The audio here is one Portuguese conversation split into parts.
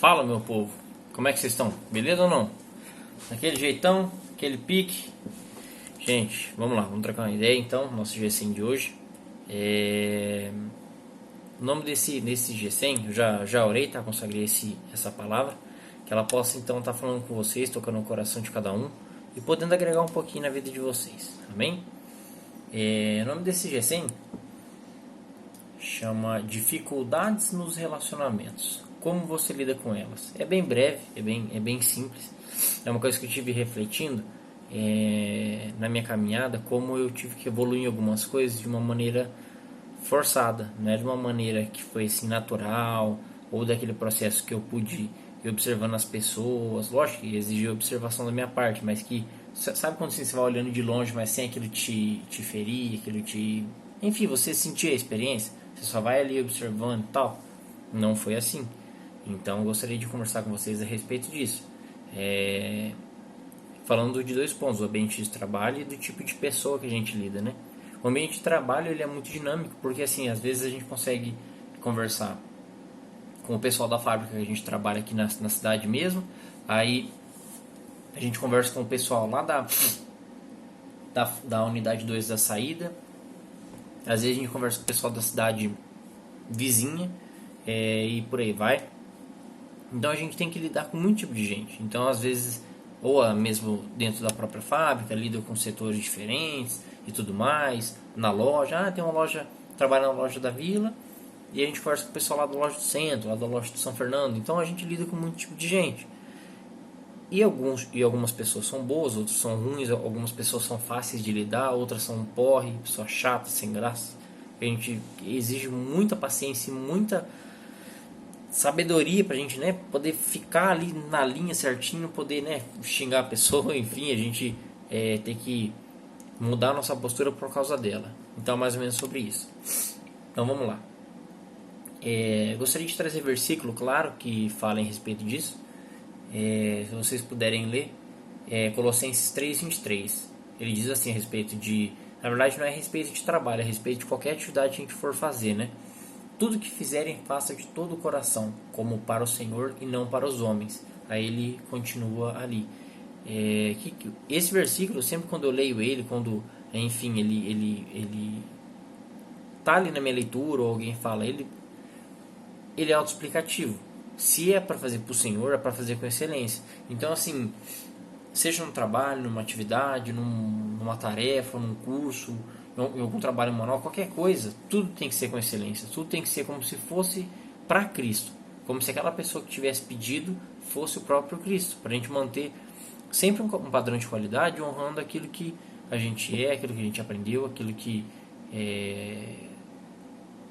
Fala, meu povo, como é que vocês estão? Beleza ou não? Daquele jeitão, aquele pique. Gente, vamos lá, vamos trocar uma ideia então, nosso G100 de hoje. O nome desse G100, eu já orei, tá? Consagrei essa palavra, que ela possa então estar falando com vocês, tocando no coração de cada um e podendo agregar um pouquinho na vida de vocês, amém? O nome desse G100 chama Dificuldades nos Relacionamentos. Como você lida com elas? É bem breve, é bem simples. É uma coisa que eu tive refletindo na minha caminhada, como eu tive que evoluir em algumas coisas de uma maneira forçada, não é de uma maneira que foi assim natural, ou daquele processo que eu pude ir observando as pessoas. Lógico que exigiu observação da minha parte, mas que sabe quando você vai olhando de longe, mas sem aquilo te ferir, aquilo te... Enfim, você sentir a experiência, você só vai ali observando e tal. Não foi assim. Então eu gostaria de conversar com vocês a respeito disso. Falando de dois pontos, o ambiente de trabalho e do tipo de pessoa que a gente lida, né? O ambiente de trabalho ele é muito dinâmico, porque assim, às vezes a gente consegue conversar com o pessoal da fábrica que a gente trabalha aqui na cidade mesmo, aí a gente conversa com o pessoal lá da unidade 2 da saída, às vezes a gente conversa com o pessoal da cidade vizinha, e por aí vai. Então a gente tem que lidar com muito tipo de gente. Então às vezes, ou mesmo dentro da própria fábrica, lida com setores diferentes e tudo mais. Na loja, tem uma loja, trabalha na loja da vila, e a gente conversa com o pessoal lá da loja do centro, lá da loja do São Fernando. Então a gente lida com muito tipo de gente. E algumas pessoas são boas, outras são ruins, algumas pessoas são fáceis de lidar, outras são um porre, pessoas chatas, sem graça. A gente exige muita paciência e muita sabedoria pra gente, né, poder ficar ali na linha certinho, poder, né, xingar a pessoa, enfim, a gente tem que mudar a nossa postura por causa dela. Então, mais ou menos sobre isso. Então, vamos lá. Gostaria de trazer versículo, claro, que fala em respeito disso. Se vocês puderem ler, Colossenses 3:23. Ele diz assim a respeito de... Na verdade, não é a respeito de trabalho, é a respeito de qualquer atividade que a gente for fazer, né? Tudo que fizerem, faça de todo o coração, como para o Senhor e não para os homens. Aí ele continua ali. Esse versículo, sempre quando eu leio ele, quando, enfim, ele tá ali na minha leitura, ou alguém fala, ele é autoexplicativo. Se é para fazer para o Senhor, é para fazer com excelência. Então, assim, seja no trabalho, numa atividade, numa tarefa, num curso, em algum trabalho manual, qualquer coisa, tudo tem que ser com excelência, tudo tem que ser como se fosse para Cristo, como se aquela pessoa que tivesse pedido fosse o próprio Cristo, para a gente manter sempre um padrão de qualidade, honrando aquilo que a gente aquilo que a gente aprendeu, aquilo que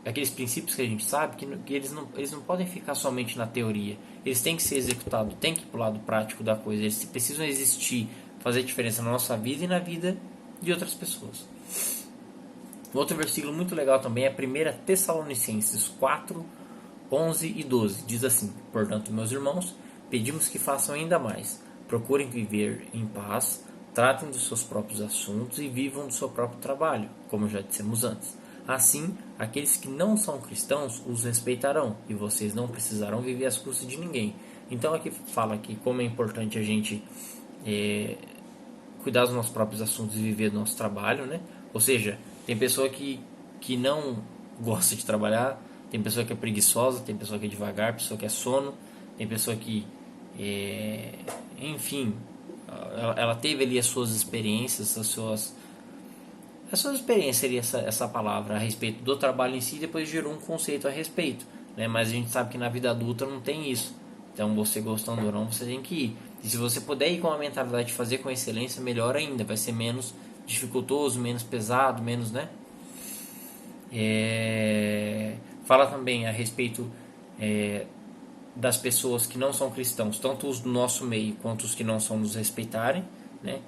aqueles princípios que a gente sabe que eles não podem ficar somente na teoria, eles têm que ser executados, têm que ir para o lado prático da coisa, eles precisam existir, fazer diferença na nossa vida e na vida de outras pessoas. Outro versículo muito legal também é 1 Tessalonicenses 4, 11 e 12. Diz assim: portanto, meus irmãos, pedimos que façam ainda mais. Procurem viver em paz, tratem dos seus próprios assuntos e vivam do seu próprio trabalho, como já dissemos antes. Assim, aqueles que não são cristãos os respeitarão e vocês não precisarão viver às custas de ninguém. Então aqui fala que como é importante a gente cuidar dos nossos próprios assuntos e viver do nosso trabalho, né? Ou seja, tem pessoa que não gosta de trabalhar, tem pessoa que é preguiçosa, tem pessoa que é devagar, pessoa que é sono, tem pessoa que, enfim, ela teve ali as suas experiências, as suas experiências seria essa palavra a respeito do trabalho em si, e depois gerou um conceito a respeito, né? Mas a gente sabe que na vida adulta não tem isso. Então, você gostando ou não, você tem que ir. E se você puder ir com a mentalidade de fazer com excelência, melhor ainda. Vai ser menos dificultoso, menos pesado, menos, né? Fala também a respeito das pessoas que não são cristãos, tanto os do nosso meio quanto os que não são, nos respeitarem, né?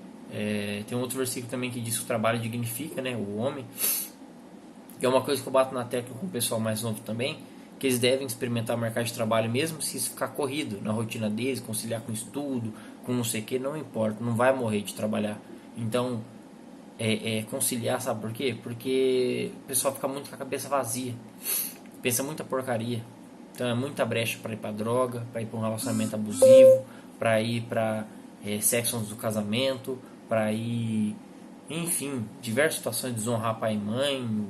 Tem outro versículo também que diz que o trabalho dignifica, né, o homem. E é uma coisa que eu bato na tecla com o pessoal mais novo também, que eles devem experimentar o mercado de trabalho mesmo se isso ficar corrido na rotina deles, conciliar com estudo, com não sei o que, não importa, não vai morrer de trabalhar. Então, conciliar, sabe por quê? Porque o pessoal fica muito com a cabeça vazia, pensa muita porcaria. Então é muita brecha para ir para droga, para ir para um relacionamento abusivo, para ir para sexo antes do casamento, para ir, enfim, diversas situações de desonrar pai e mãe,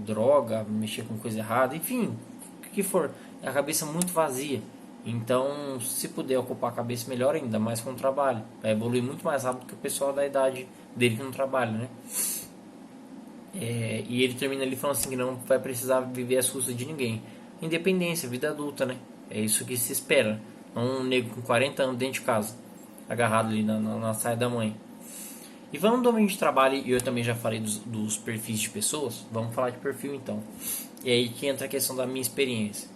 droga, mexer com coisa errada, enfim, o que for. É a cabeça muito vazia. Então, se puder ocupar a cabeça, melhor ainda, mais com o trabalho. Vai evoluir muito mais rápido que o pessoal da idade dele que não trabalha, né? E ele termina ali falando assim que não vai precisar viver às custas de ninguém. Independência, vida adulta, né? É isso que se espera. Não um negro com 40 anos dentro de casa, agarrado ali na saia da mãe. E vamos do ambiente de trabalho, e eu também já falei dos perfis de pessoas, vamos falar de perfil então. E aí que entra a questão da minha experiência.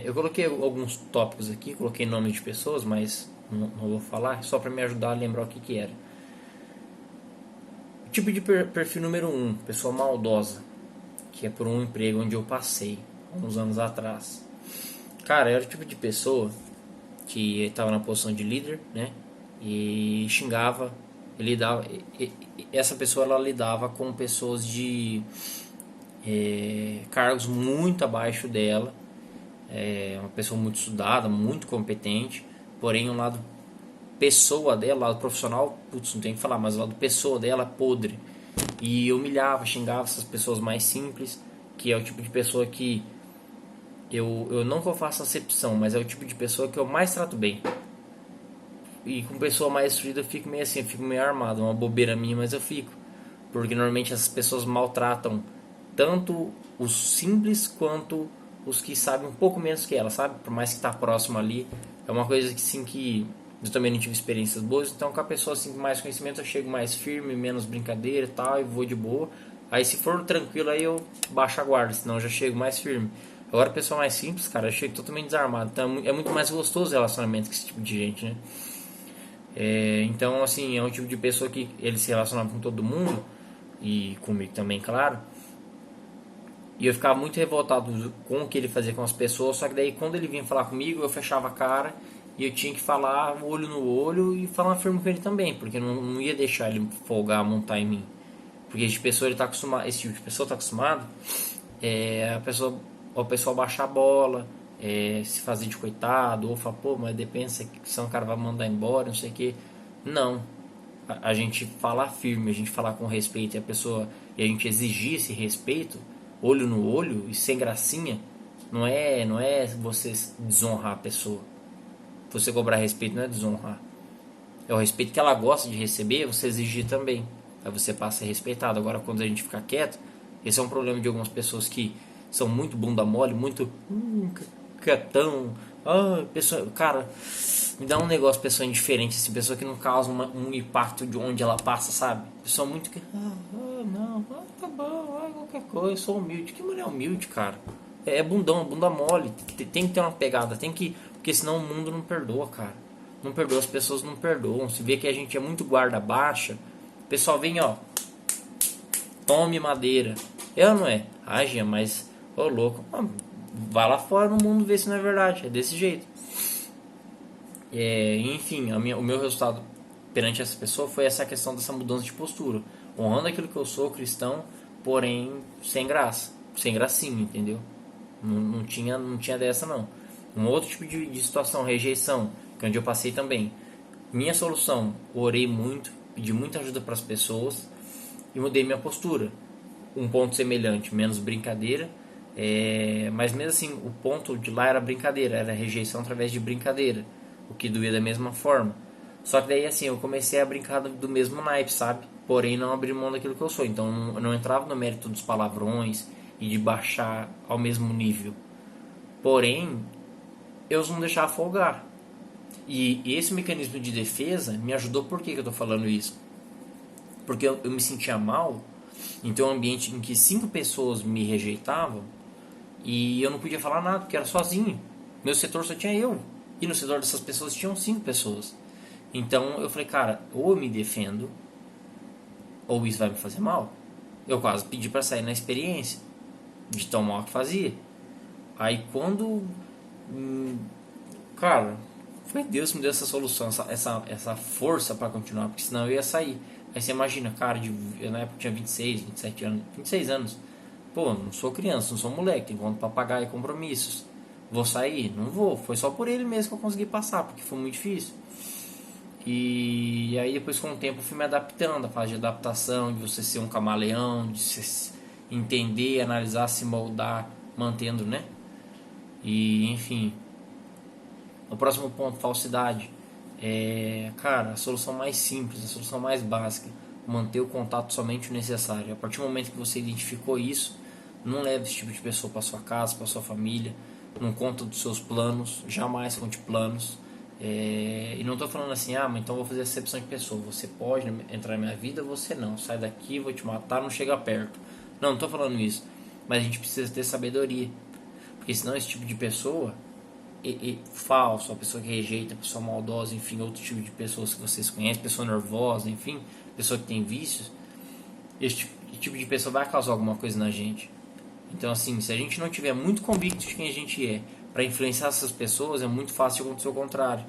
Eu coloquei alguns tópicos aqui, coloquei nome de pessoas, mas não vou falar, só para me ajudar a lembrar o que era. Tipo de perfil número 1, pessoa maldosa, que é por um emprego onde eu passei, uns anos atrás. Cara, era o tipo de pessoa que estava na posição de líder, né? E xingava, essa pessoa ela lidava com pessoas de cargos muito abaixo dela, uma pessoa muito estudada, muito competente, porém o lado pessoa dela, o lado profissional, putz, não tem que falar, mas o lado pessoa dela podre. E humilhava, xingava essas pessoas mais simples, que é o tipo de pessoa que eu não que eu faço acepção, mas é o tipo de pessoa que eu mais trato bem. E com pessoa mais instruída eu fico meio assim, eu fico meio armado, uma bobeira minha, mas eu fico. Porque normalmente essas pessoas maltratam tanto os simples quanto os que sabem um pouco menos que ela, sabe? Por mais que tá próximo ali, é uma coisa que sim que eu também não tive experiências boas, então com a pessoa assim com mais conhecimento eu chego mais firme, menos brincadeira e tal, e vou de boa. Aí se for tranquilo aí eu baixo a guarda, senão eu já chego mais firme. Agora a pessoa mais simples, cara, eu chego totalmente desarmado. Então é muito mais gostoso o relacionamento com esse tipo de gente, né? Então assim, é um tipo de pessoa que ele se relacionava com todo mundo, e comigo também, claro. E eu ficava muito revoltado com o que ele fazia com as pessoas, só que daí quando ele vinha falar comigo, eu fechava a cara e eu tinha que falar olho no olho e falar firme com ele também, porque eu não ia deixar ele folgar, montar em mim. Porque esse tipo de pessoa tá acostumado a pessoa baixar a bola, se fazer de coitado, ou falar, pô, mas pensa que senão o cara vai mandar embora, não sei o que. Não. A gente falar firme, a gente falar com respeito e a gente exigir esse respeito, olho no olho e sem gracinha, não é você desonrar a pessoa. Você cobrar respeito não é desonrar. É o respeito que ela gosta de receber, você exigir também. Aí você passa a ser respeitado. Agora, quando a gente fica quieto, esse é um problema de algumas pessoas que são muito bunda mole, muito quietão. Pessoa, cara, me dá um negócio, pessoa indiferente, assim, pessoa que não causa um impacto de onde ela passa, sabe? Pessoa muito que. Não, tá bom, qualquer coisa, eu sou humilde. Que mulher humilde, cara? É bundão, bunda mole. Tem que ter uma pegada, tem que. Porque senão o mundo não perdoa, cara. Não perdoa, as pessoas não perdoam. Se vê que a gente é muito guarda baixa, o pessoal vem, ó. Tome madeira. Eu não é. Gia, mas. Ô louco. Vai lá fora no mundo ver se não é verdade. É desse jeito. Enfim, o meu resultado perante essa pessoa foi essa questão dessa mudança de postura. Honrando aquilo que eu sou, cristão, porém sem graça. Sem gracinha, entendeu? Não tinha dessa não. Um outro tipo de situação, rejeição, que é onde eu passei também. Minha solução, orei muito, pedi muita ajuda para as pessoas e mudei minha postura. Um ponto semelhante, menos brincadeira, mas mesmo assim, o ponto de lá era brincadeira, era rejeição através de brincadeira, o que doía da mesma forma. Só que daí assim, eu comecei a brincar do mesmo naipe, sabe? Porém não abri mão daquilo que eu sou, então eu não entrava no mérito dos palavrões e de baixar ao mesmo nível. Porém, eu não deixava folgar. E esse mecanismo de defesa me ajudou. Por que eu tô falando isso? Porque eu me sentia mal em ter um ambiente em que 5 pessoas me rejeitavam e eu não podia falar nada, porque era sozinho. Meu setor só tinha eu. E no setor dessas pessoas tinham 5 pessoas. Então eu falei, cara, ou eu me defendo, ou isso vai me fazer mal. Eu quase pedi para sair na experiência de tão mal que fazia. Aí quando... cara, foi Deus que me deu essa solução, essa força para continuar, porque senão eu ia sair. Aí você imagina, cara, na época eu tinha 26, 27 anos, 26 anos. Pô, não sou criança, não sou moleque, tem conta pra pagar e compromissos. Vou sair? Não vou. Foi só por ele mesmo que eu consegui passar, porque foi muito difícil. E aí depois com o tempo eu fui me adaptando, a fase de adaptação, de você ser um camaleão, de você entender, analisar, se moldar, mantendo, né? E enfim, o próximo ponto, falsidade. Cara, a solução mais simples, a solução mais básica, manter o contato somente o necessário. A partir do momento que você identificou isso, não leve esse tipo de pessoa para sua casa, para sua família, não conta dos seus planos, jamais conte planos. E não estou falando assim, mas então vou fazer acepção de pessoa. Você pode entrar na minha vida, você não. Sai daqui, vou te matar, não chega perto. Não estou falando isso. Mas a gente precisa ter sabedoria. Porque senão esse tipo de pessoa falso, a pessoa que rejeita, a pessoa maldosa, enfim, outro tipo de pessoas que vocês conhecem, pessoa nervosa, enfim, pessoa que tem vícios, esse tipo de pessoa vai causar alguma coisa na gente. Então, assim, se a gente não tiver muito convicto de quem a gente é, para influenciar essas pessoas, é muito fácil de acontecer o contrário,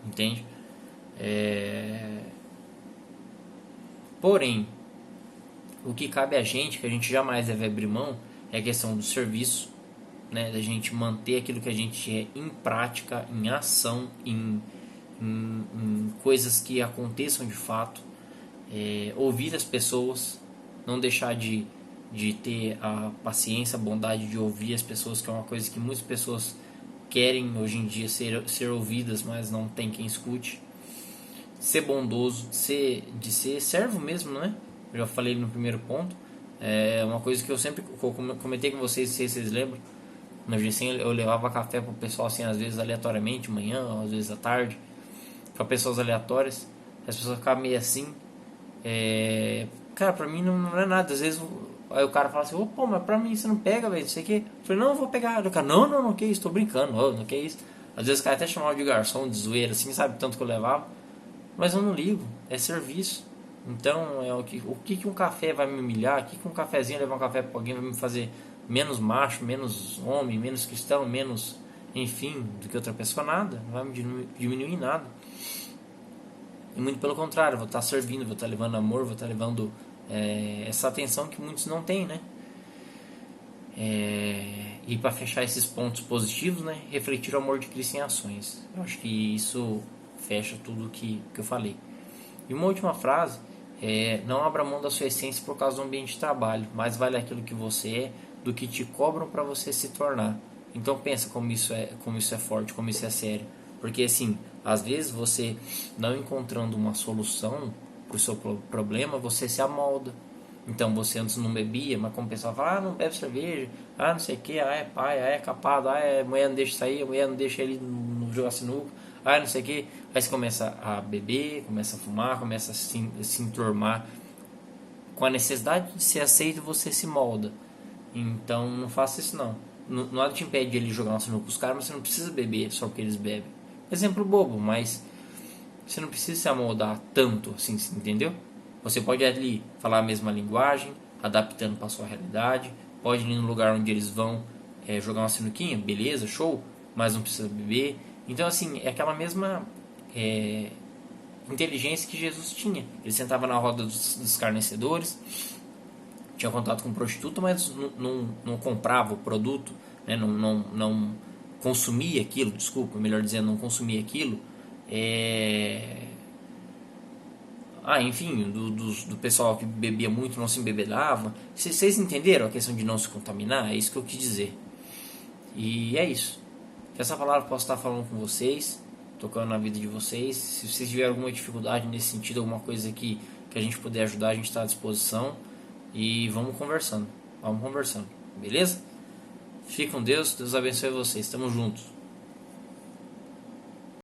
entende? Porém, o que cabe a gente, que a gente jamais deve abrir mão, é a questão do serviço, né, da gente manter aquilo que a gente é em prática, em ação, em coisas que aconteçam de fato, ouvir as pessoas, não deixar de ter a paciência, a bondade de ouvir as pessoas, que é uma coisa que muitas pessoas querem hoje em dia ser ouvidas, mas não tem quem escute. Ser bondoso, de ser servo mesmo, né? Eu já falei no primeiro ponto. É uma coisa que eu sempre comentei com vocês, não sei se vocês lembram. No GCM eu levava café pro pessoal assim, às vezes aleatoriamente, manhã, às vezes à tarde, para pessoas aleatórias. As pessoas ficavam meio assim. Cara, pra mim não é nada. Às vezes aí o cara fala assim, pô, mas pra mim você não pega, velho, não sei o que. Eu falei, não, eu vou pegar. O cara, não, que isso, tô brincando, não, que isso. Às vezes o cara até chamava de garçom, de zoeira, assim, sabe, tanto que eu levava. Mas eu não ligo, é serviço. Então, o que um café vai me humilhar? O que um cafezinho, levar um café pra alguém vai me fazer menos macho, menos homem, menos cristão, menos, enfim, do que outra pessoa? Nada, não vai me diminuir em nada. E muito pelo contrário, vou estar servindo, vou estar levando amor, vou estar levando essa atenção que muitos não têm, né? E para fechar esses pontos positivos, né? Refletir o amor de Cristo em ações. Eu acho que isso fecha tudo que eu falei. E uma última frase, não abra mão da sua essência por causa do ambiente de trabalho, mais vale aquilo que você é do que te cobram para você se tornar. Então pensa como isso é forte, como isso é sério. Porque assim, às vezes você não encontrando uma solução para o seu problema, você se amolda. Então você antes não bebia, mas como o pessoal fala, não bebe cerveja, não sei o que, é pai, é capado, mulher não deixa sair, a mulher não deixa ele no jogar sinuca, não sei o que. Aí você começa a beber, começa a fumar, começa a se enturmar. Com a necessidade de ser aceito, você se molda. Então não faça isso não. Nada te impede de ele jogar uma sinuca com os caras, mas você não precisa beber só porque eles bebem. Exemplo bobo, mas você não precisa se amoldar tanto assim, entendeu? Você pode ali falar a mesma linguagem, adaptando para a sua realidade. Pode ir no lugar onde eles vão jogar uma sinuquinha, beleza, show, mas não precisa beber. Então assim, é aquela mesma inteligência que Jesus tinha. Ele sentava na roda dos escarnecedores, tinha contato com prostituta, mas não comprava o produto, né? não consumia aquilo, desculpa, melhor dizendo, não consumia aquilo. Enfim, do pessoal que bebia muito, não se embebedava. Vocês entenderam a questão de não se contaminar? É isso que eu quis dizer. E é isso. Que essa palavra possa estar falando com vocês, tocando na vida de vocês. Se vocês tiverem alguma dificuldade nesse sentido, alguma coisa que a gente puder ajudar, a gente está à disposição. E vamos conversando. Beleza? Fique com Deus. Deus abençoe vocês. Tamo juntos.